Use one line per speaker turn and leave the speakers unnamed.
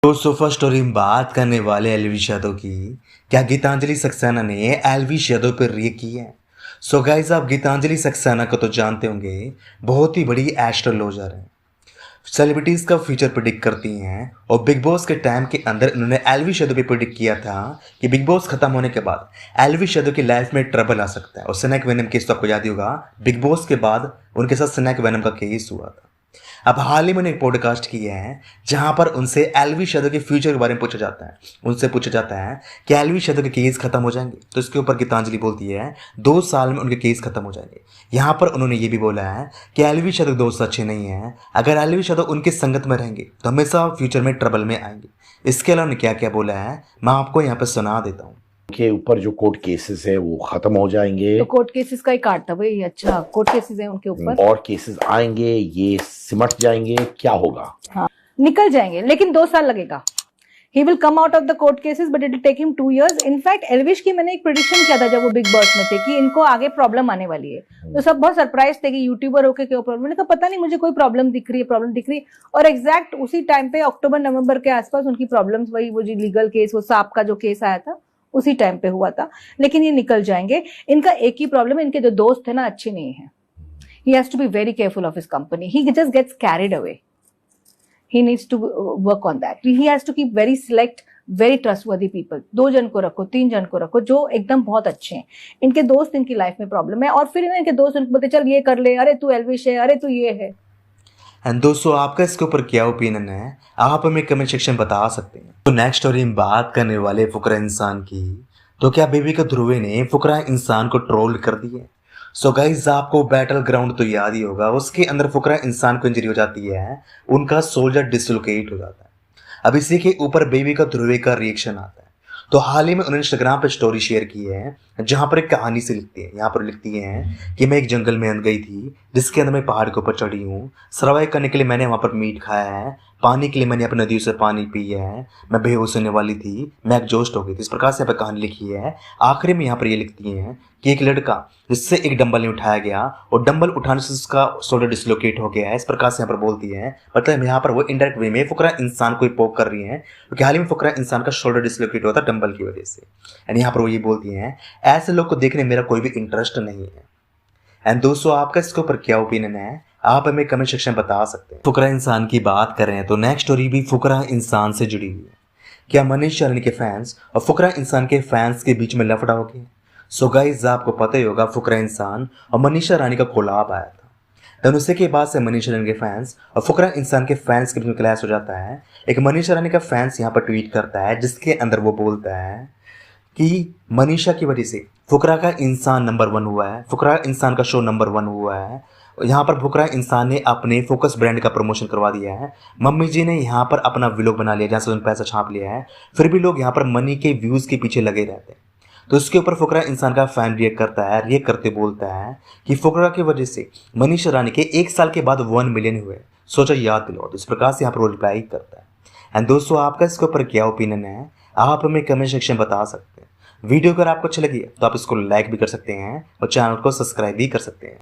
दोस्तों first story में बात करने वाले एलविश यादव की। क्या गीतांजलि सक्सेना ने एलविश यादव पर रिएक्ट की है? सो गाइस, आप गीतांजलि सक्सेना को तो जानते होंगे, बहुत ही बड़ी एस्ट्रोलॉजर है। सेलिब्रिटीज का फ्यूचर प्रिडिक्ट करती हैं और बिग बॉस के टाइम के अंदर इन्होंने एलविश यादव पे प्रिडिक्ट किया था कि बिग बॉस खत्म होने के बाद एलविश यादव की लाइफ में ट्रबल आ सकता है। और स्नैक वेनम केस तो आपको याद ही होगा, बिग बॉस के बाद उनके साथ स्नैक वेनम का केस हुआ था। अब हाल ही में उन्होंने एक पॉडकास्ट किया है जहां पर उनसे एलविश यादव के फ्यूचर के बारे में पूछा जाता है। उनसे पूछा जाता है कि एलविश यादव के केस खत्म हो जाएंगे, तो इसके ऊपर गीतांजलि बोलती है 2 साल में उनके केस खत्म हो जाएंगे। यहां पर उन्होंने ये भी बोला है कि एलविश यादव दोस्त अच्छे नहीं हैं, अगर एलविश यादव उनकी संगत में रहेंगे तो हमेशा फ्यूचर में ट्रबल में आएंगे। इसके अलावा उन्होंने क्या क्या बोला है मैं आपको यहाँ पर सुना देता हूँ।
के ऊपर जो कोर्ट केसेस है वो खत्म हो जाएंगे।
तो कोर्ट केसेस का ही काट था भाई। अच्छा, कोर्ट केसेस हैं उनके ऊपर
और केसेस आएंगे, ये सिमट जाएंगे, क्या होगा?
हाँ, निकल जाएंगे, लेकिन 2 साल लगेगा। He will come out of the court cases, but it will take him 2 years. In fact, Elvish की मैंने एक प्रेडिक्शन किया था जब वो बिग बॉस में थे कि इनको आगे प्रॉब्लम आने वाली है। तो सब बहुत सरप्राइज थे कि यूट्यूबर होके क्यों प्रॉब्लम। मैंने कहा पता नहीं, मुझे कोई प्रॉब्लम दिख रही है। और एग्जैक्ट उसी टाइम पे अक्टूबर नवंबर के आसपास उनकी प्रॉब्लम्स, वही वो जो लीगल केस, वो सांप का जो केस आया था उसी टाइम पे हुआ था। लेकिन ये निकल जाएंगे। इनका एक ही प्रॉब्लम है, इनके जो दोस्त थे ना अच्छे नहीं है। He has to be very careful of his company. He just gets carried away. He needs to work on that. He has to keep very trustworthy people. 2 जन को रखो, 3 जन को रखो जो एकदम बहुत अच्छे हैं। इनके दोस्त इनकी लाइफ में प्रॉब्लम है और फिर इनके दोस्त इनको बोलते चल ये कर ले, अरे तू एलविश है, अरे तू ये है।
एंड दोस्तों, आपका इसके ऊपर क्या ओपिनियन है आप हमें कमेंट सेक्शन बता सकते हैं। तो नेक्स्ट स्टोरी में बात करने वाले फुकरा इंसान की। तो क्या बेबी ध्रुवे ने फुकरा इंसान को ट्रोल कर दिया? सो गाइस, आपको बैटल ग्राउंड तो याद ही होगा, उसके अंदर फुकरा इंसान को इंजरी हो जाती है, उनका सोल्जर डिसलोकेट हो जाता है। अब इसी के ऊपर बेबी ध्रुवे का रिएक्शन आता है। तो हाल ही में उन्होंने इंस्टाग्राम पर स्टोरी शेयर की है जहां पर एक कहानी से लिखती है। यहाँ पर लिखती हैं कि मैं एक जंगल में अंदर गई थी जिसके अंदर मैं पहाड़ के ऊपर चढ़ी हूँ। सर्वाइव करने के लिए मैंने वहाँ पर मीट खाया है, पानी के लिए मैंने अपनी नदियों से पानी पिया है, मैं बेहोश होने वाली थी, मैं एग्जॉस्ट हो गई थी। इस प्रकार से यहाँ पर कहानी लिखी है। आखिरी में यहाँ पर ये लिखती हैं कि एक लड़का जिससे एक डंबल नहीं उठाया गया और डंबल उठाने से उसका शोल्डर डिसलोकेट हो गया है। इस प्रकार से यहाँ पर बोलती है, मतलब यहाँ पर वो इनडायरेक्ट वे में फुकरा इंसान को पोक कर रही है क्योंकि हाल ही में फुकरा इंसान का शोल्डर डिसलोकेट हुआ था डंबल की वजह से। एंड यहाँ पर वो ये बोलती हैं ऐसे लोग को देखने मेरा कोई भी इंटरेस्ट नहीं है। एंड दोस्तों, आपका इसके ऊपर क्या ओपिनियन है आप हमें कमेंट सेक्शन में बता सकते हैं। फुकरा इंसान की बात करें तो नेक्स्ट स्टोरी भी फुकरा इंसान से जुड़ी हुई है। क्या मनीष रानी के फैंस और फुकरा इंसान के फैंस के बीच में लफड़ा हो गया? सो गाइस, आपको पता ही होगा फुकरा इंसान और मनीषा रानी का कोलाब आया था। देन उसी के बाद से मनीषा रानी के फैंस और फुकरा इंसान के फैंस के बीच में क्लैश हो जाता है। एक मनीषा रानी का फैंस यहाँ पर ट्वीट करता है जिसके अंदर वो बोलता है कि मनीषा की वजह से फुकरा का इंसान नंबर 1 हुआ है, फुकरा इंसान का शो नंबर 1 हुआ है। यहाँ पर फुकरा इंसान ने अपने फोकस ब्रांड का प्रमोशन करवा दिया है। मम्मी जी ने यहाँ पर अपना व्लॉग बना लिया जहाँ से उन्होंने पैसा छाप लिया है। फिर भी लोग यहाँ पर मनी के व्यूज़ के पीछे लगे रहते हैं। तो इसके ऊपर फुकरा इंसान का फैन रिएक्ट करता है। रिएक्ट करते बोलता है कि फुकरा की वजह से मनीषा रानी के 1 साल के बाद 1 मिलियन हुए, सोचा याद दिलाओ। तो इस प्रकार से यहाँ पर वो रिप्लाई करता है। एंड दोस्तों, आपका इसके ऊपर क्या ओपिनियन है आप हमें कमेंट सेक्शन बता सकते हैं। वीडियो अगर आपको अच्छी लगी तो आप इसको लाइक भी कर सकते हैं और चैनल को सब्सक्राइब भी कर सकते हैं।